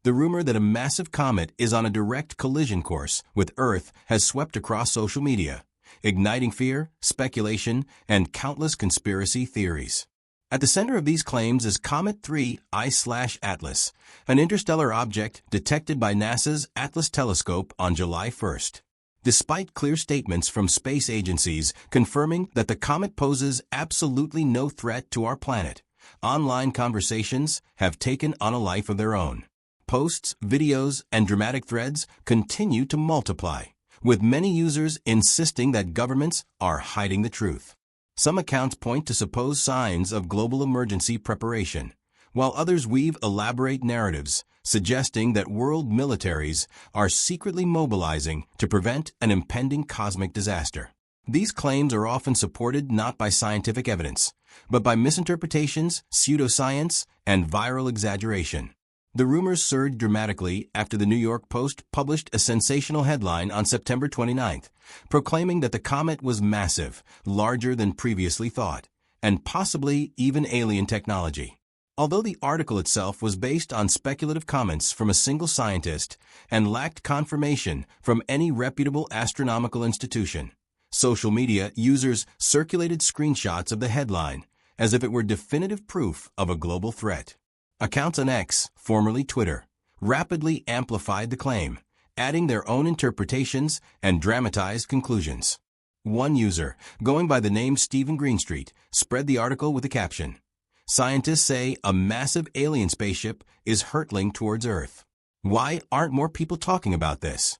The rumor that a massive comet is on a direct collision course with Earth has swept across social media, igniting fear, speculation, and countless conspiracy theories. At the center of these claims is Comet 3 I/Atlas, an interstellar object detected by NASA's Atlas telescope on July 1st. Despite clear statements from space agencies confirming that the comet poses absolutely no threat to our planet, online conversations have taken on a life of their own. Posts, videos, and dramatic threads continue to multiply, with many users insisting that governments are hiding the truth. Some accounts point to supposed signs of global emergency preparation, while others weave elaborate narratives suggesting that world militaries are secretly mobilizing to prevent an impending cosmic disaster. These claims are often supported not by scientific evidence, but by misinterpretations, pseudoscience, and viral exaggeration. The rumors surged dramatically after the New York Post published a sensational headline on September 29th, proclaiming that the comet was massive, larger than previously thought, and possibly even alien technology. Although the article itself was based on speculative comments from a single scientist and lacked confirmation from any reputable astronomical institution, social media users circulated screenshots of the headline as if it were definitive proof of a global threat. Accounts on X, formerly Twitter, rapidly amplified the claim, adding their own interpretations and dramatized conclusions. One user, going by the name Stephen Greenstreet, spread the article with a caption, "Scientists say a massive alien spaceship is hurtling towards Earth. Why aren't more people talking about this?"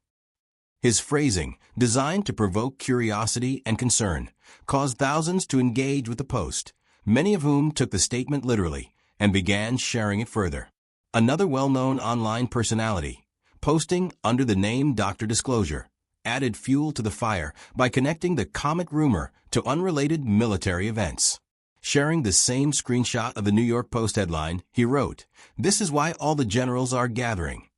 His phrasing, designed to provoke curiosity and concern, caused thousands to engage with the post, many of whom took the statement literally and began sharing it further. Another well-known online personality, posting under the name Dr. Disclosure, added fuel to the fire by connecting the comet rumor to unrelated military events. Sharing the same screenshot of the New York Post headline, he wrote, "This is why all the generals are gathering."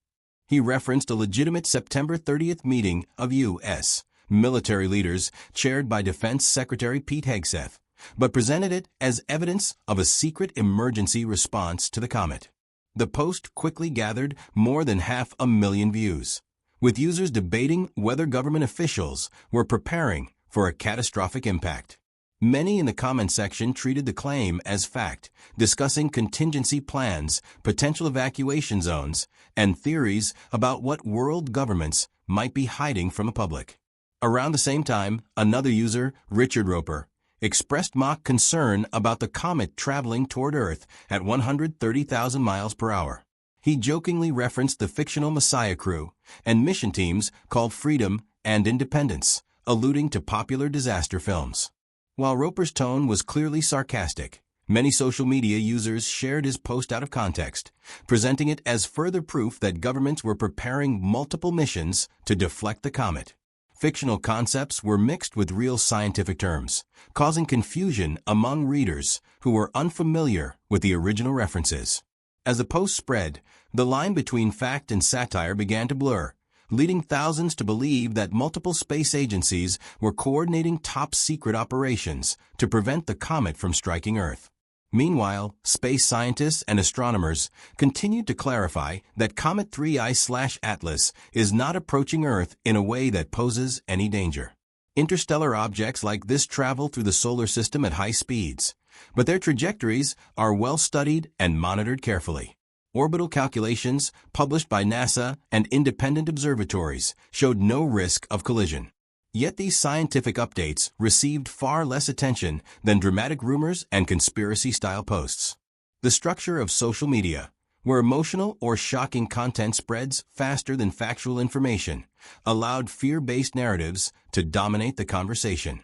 He referenced a legitimate September 30th meeting of U.S. military leaders chaired by Defense Secretary Pete Hegseth, but presented it as evidence of a secret emergency response to the comet. The post quickly gathered more than 500,000 views, with users debating whether government officials were preparing for a catastrophic impact. Many in the comment section treated the claim as fact, discussing contingency plans, potential evacuation zones, and theories about what world governments might be hiding from the public. Around the same time, another user, Richard Roper, expressed mock concern about the comet traveling toward Earth at 130,000 miles per hour. He jokingly referenced the fictional Messiah crew and mission teams called Freedom and Independence, alluding to popular disaster films. While Roper's tone was clearly sarcastic, many social media users shared his post out of context, presenting it as further proof that governments were preparing multiple missions to deflect the comet. Fictional concepts were mixed with real scientific terms, causing confusion among readers who were unfamiliar with the original references. As the post spread, the line between fact and satire began to blur, leading thousands to believe that multiple space agencies were coordinating top-secret operations to prevent the comet from striking Earth. Meanwhile, space scientists and astronomers continued to clarify that Comet 3 I/Atlas is not approaching Earth in a way that poses any danger. Interstellar objects like this travel through the solar system at high speeds, but their trajectories are well studied and monitored carefully. Orbital calculations published by NASA and independent observatories showed no risk of collision. Yet these scientific updates received far less attention than dramatic rumors and conspiracy-style posts. The structure of social media, where emotional or shocking content spreads faster than factual information, allowed fear-based narratives to dominate the conversation.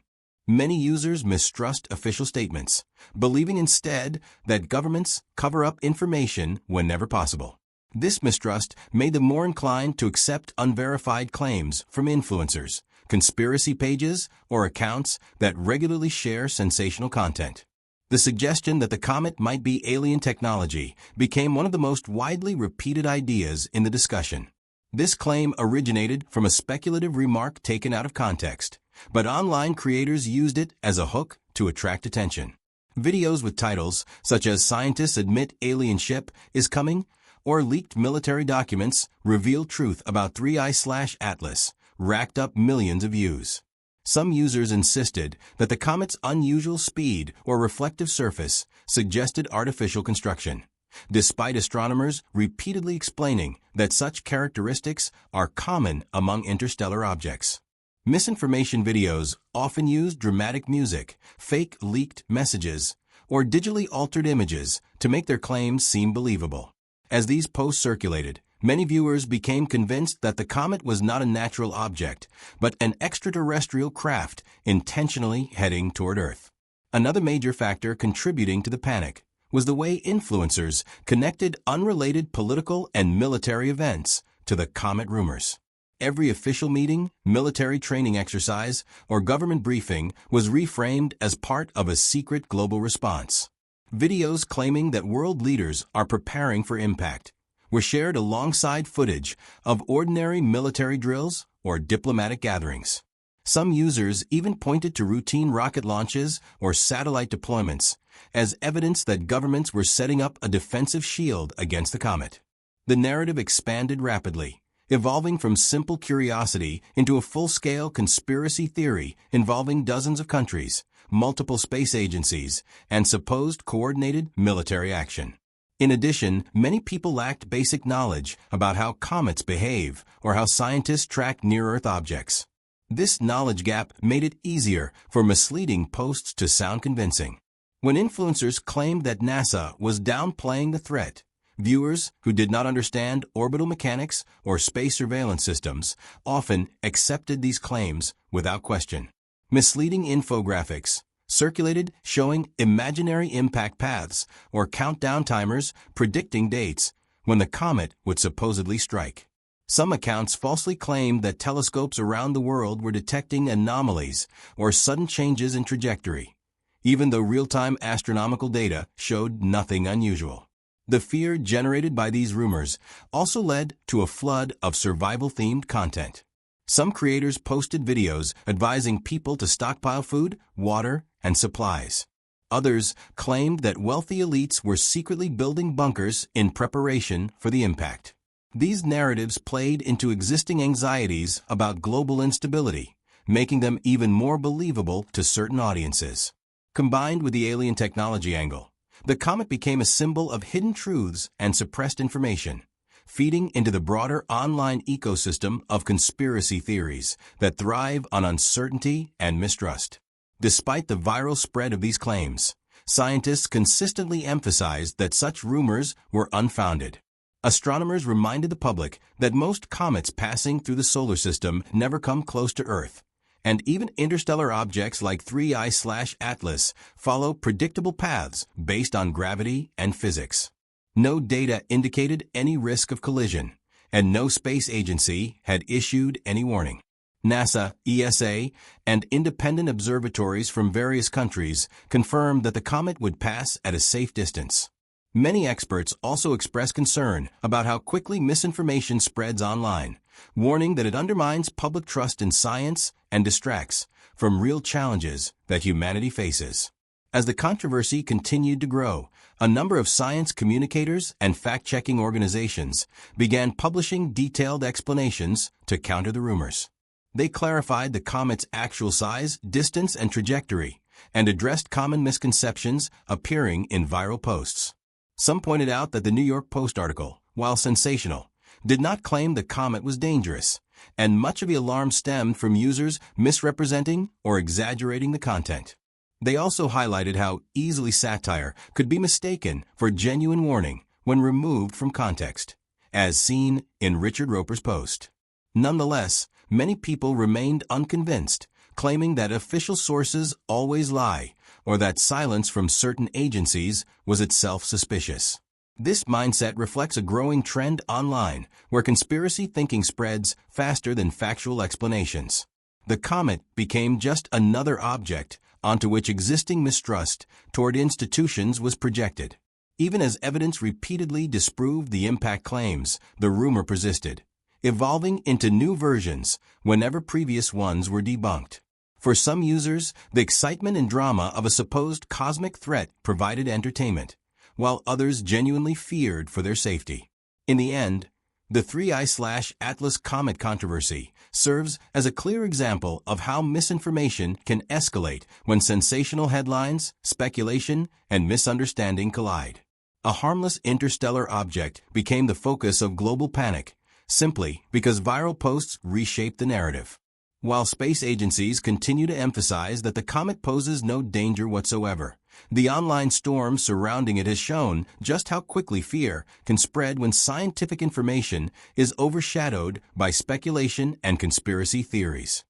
Many users mistrust official statements, believing instead that governments cover up information whenever possible. This mistrust made them more inclined to accept unverified claims from influencers, conspiracy pages, or accounts that regularly share sensational content. The suggestion that the comet might be alien technology became one of the most widely repeated ideas in the discussion. This claim originated from a speculative remark taken out of context, but online creators used it as a hook to attract attention. Videos with titles such as "Scientists Admit Alien Ship is Coming" or leaked military documents reveal truth about 3I/Atlas racked up millions of views. Some users insisted that the comet's unusual speed or reflective surface suggested artificial construction, despite astronomers repeatedly explaining that such characteristics are common among interstellar objects. Misinformation videos often use dramatic music, fake leaked messages, or digitally altered images to make their claims seem believable. As these posts circulated, many viewers became convinced that the comet was not a natural object, but an extraterrestrial craft intentionally heading toward Earth. Another major factor contributing to the panic was the way influencers connected unrelated political and military events to the comet rumors. Every official meeting, military training exercise, or government briefing was reframed as part of a secret global response. Videos claiming that world leaders are preparing for impact were shared alongside footage of ordinary military drills or diplomatic gatherings. Some users even pointed to routine rocket launches or satellite deployments as evidence that governments were setting up a defensive shield against the comet. The narrative expanded rapidly, evolving from simple curiosity into a full-scale conspiracy theory involving dozens of countries, multiple space agencies, and supposed coordinated military action. In addition, many people lacked basic knowledge about how comets behave or how scientists track near-Earth objects. This knowledge gap made it easier for misleading posts to sound convincing. When influencers claimed that NASA was downplaying the threat, viewers who did not understand orbital mechanics or space surveillance systems often accepted these claims without question. Misleading infographics circulated showing imaginary impact paths or countdown timers predicting dates when the comet would supposedly strike. Some accounts falsely claimed that telescopes around the world were detecting anomalies or sudden changes in trajectory, even though real-time astronomical data showed nothing unusual. The fear generated by these rumors also led to a flood of survival-themed content. Some creators posted videos advising people to stockpile food, water, and supplies. Others claimed that wealthy elites were secretly building bunkers in preparation for the impact. These narratives played into existing anxieties about global instability, making them even more believable to certain audiences. Combined with the alien technology angle, the comet became a symbol of hidden truths and suppressed information, feeding into the broader online ecosystem of conspiracy theories that thrive on uncertainty and mistrust. Despite the viral spread of these claims, scientists consistently emphasized that such rumors were unfounded. Astronomers reminded the public that most comets passing through the solar system never come close to Earth, and even interstellar objects like 3I/Atlas follow predictable paths based on gravity and physics. No data indicated any risk of collision, and no space agency had issued any warning. NASA, ESA, and independent observatories from various countries confirmed that the comet would pass at a safe distance. Many experts also express concern about how quickly misinformation spreads online, warning that it undermines public trust in science and distracts from real challenges that humanity faces. As the controversy continued to grow, a number of science communicators and fact-checking organizations began publishing detailed explanations to counter the rumors. They clarified the comet's actual size, distance, and trajectory, and addressed common misconceptions appearing in viral posts. Some pointed out that the New York Post article, while sensational, did not claim the comet was dangerous, and much of the alarm stemmed from users misrepresenting or exaggerating the content. They also highlighted how easily satire could be mistaken for genuine warning when removed from context, as seen in Richard Roper's post. Nonetheless, many people remained unconvinced, claiming that official sources always lie, or that silence from certain agencies was itself suspicious. This mindset reflects a growing trend online where conspiracy thinking spreads faster than factual explanations. The comet became just another object onto which existing mistrust toward institutions was projected. Even as evidence repeatedly disproved the impact claims, the rumor persisted, evolving into new versions whenever previous ones were debunked. For some users, the excitement and drama of a supposed cosmic threat provided entertainment, while others genuinely feared for their safety. In the end, the 3I/Atlas comet controversy serves as a clear example of how misinformation can escalate when sensational headlines, speculation, and misunderstanding collide. A harmless interstellar object became the focus of global panic, simply because viral posts reshaped the narrative. While space agencies continue to emphasize that the comet poses no danger whatsoever, the online storm surrounding it has shown just how quickly fear can spread when scientific information is overshadowed by speculation and conspiracy theories.